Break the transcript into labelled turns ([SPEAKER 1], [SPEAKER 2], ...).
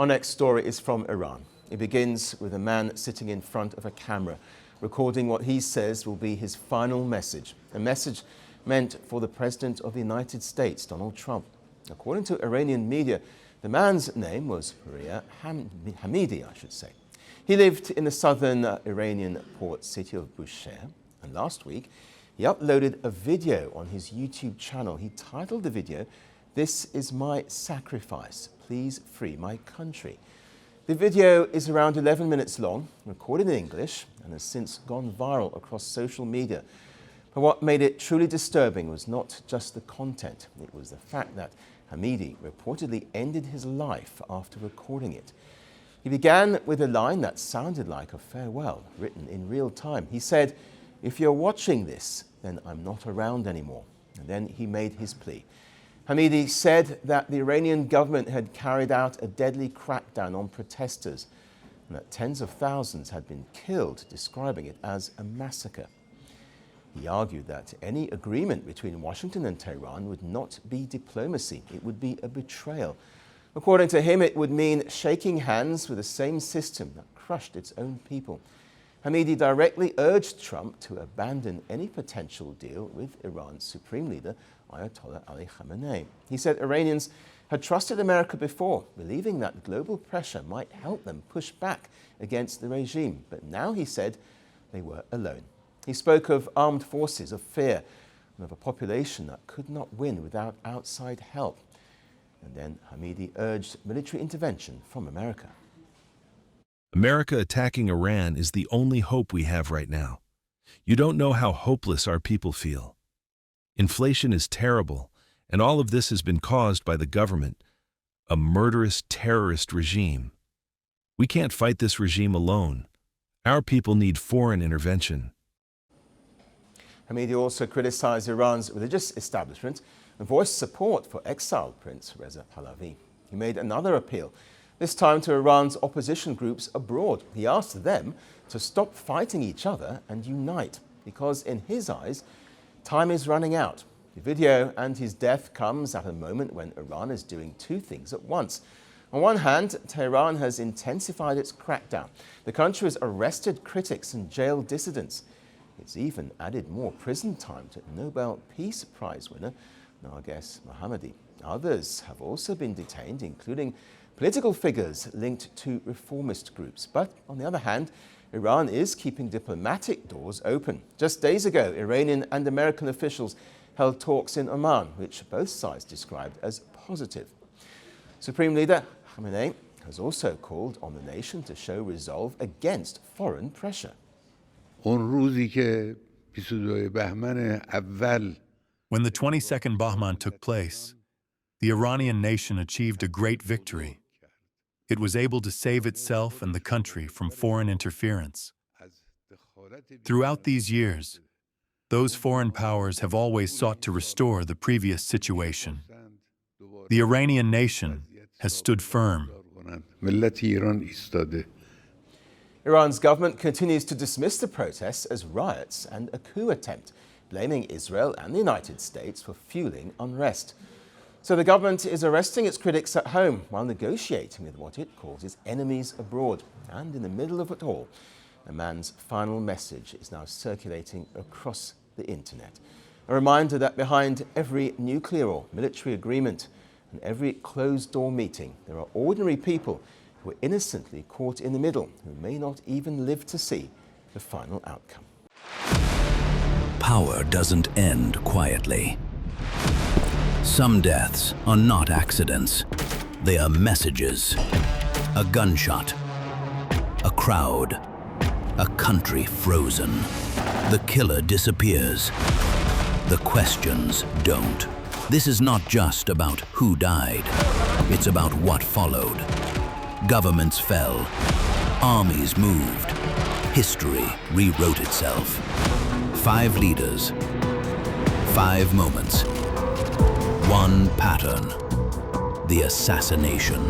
[SPEAKER 1] Our next story is from Iran. It begins with a man sitting in front of a camera, recording what he says will be his final message, a message meant for the President of the United States, Donald Trump. According to Iranian media, the man's name was Pouria Hamidi, I should say. He lived in the southern Iranian port city of Bushehr, and last week he uploaded a video on his YouTube channel. He titled the video, "This is my sacrifice, please free my country." The video is around 11 minutes long, recorded in English, and has since gone viral across social media. But what made it truly disturbing was not just the content, it was the fact that Hamidi reportedly ended his life after recording it. He began with a line that sounded like a farewell, written in real time. He said, "If you're watching this, then I'm not around anymore." And then he made his plea. Hamidi said that the Iranian government had carried out a deadly crackdown on protesters and that tens of thousands had been killed, describing it as a massacre. He argued that any agreement between Washington and Tehran would not be diplomacy, it would be a betrayal. According to him, it would mean shaking hands with the same system that crushed its own people. Hamidi directly urged Trump to abandon any potential deal with Iran's supreme leader, Ayatollah Ali Khamenei. He said Iranians had trusted America before, believing that global pressure might help them push back against the regime. But now, he said, they were alone. He spoke of armed forces, of fear, and of a population that could not win without outside help. And then Hamidi urged military intervention from America.
[SPEAKER 2] America attacking Iran is the only hope we have right now. You don't know how hopeless our people feel. Inflation is terrible, and all of this has been caused by the government, a murderous terrorist regime. We can't fight this regime alone. Our people need foreign intervention.
[SPEAKER 1] Hamidi also criticized Iran's religious establishment and voiced support for exiled Prince Reza Pahlavi. He made another appeal, this time to Iran's opposition groups abroad. He asked them to stop fighting each other and unite, because in his eyes, time is running out. The video and his death comes at a moment when Iran is doing two things at once. On one hand, Tehran has intensified its crackdown. The country has arrested critics and jailed dissidents. It's even added more prison time to Nobel Peace Prize winner Narges Mohammadi. Others have also been detained, including political figures linked to reformist groups. But on the other hand, Iran is keeping diplomatic doors open. Just days ago, Iranian and American officials held talks in Oman, which both sides described as positive. Supreme Leader Khamenei has also called on the nation to show resolve against foreign pressure.
[SPEAKER 3] When the
[SPEAKER 4] 22nd Bahman took place, the Iranian nation achieved a great victory. It was able to save itself and the country from foreign interference. Throughout these years, those foreign powers have always sought to restore the previous situation. The Iranian nation has stood firm.
[SPEAKER 1] Iran's government continues to dismiss the protests as riots and a coup attempt, blaming Israel and the United States for fueling unrest. So the government is arresting its critics at home while negotiating with what it calls its enemies abroad. And in the middle of it all, a man's final message is now circulating across the internet. A reminder that behind every nuclear or military agreement and every closed-door meeting, there are ordinary people who are innocently caught in the middle, who may not even live to see the final outcome.
[SPEAKER 5] Power doesn't end quietly. Some deaths are not accidents. They are messages. A gunshot. A crowd. A country frozen. The killer disappears. The questions don't. This is not just about who died. It's about what followed. Governments fell. Armies moved. History rewrote itself. 5 leaders. 5 moments. One pattern. The assassination.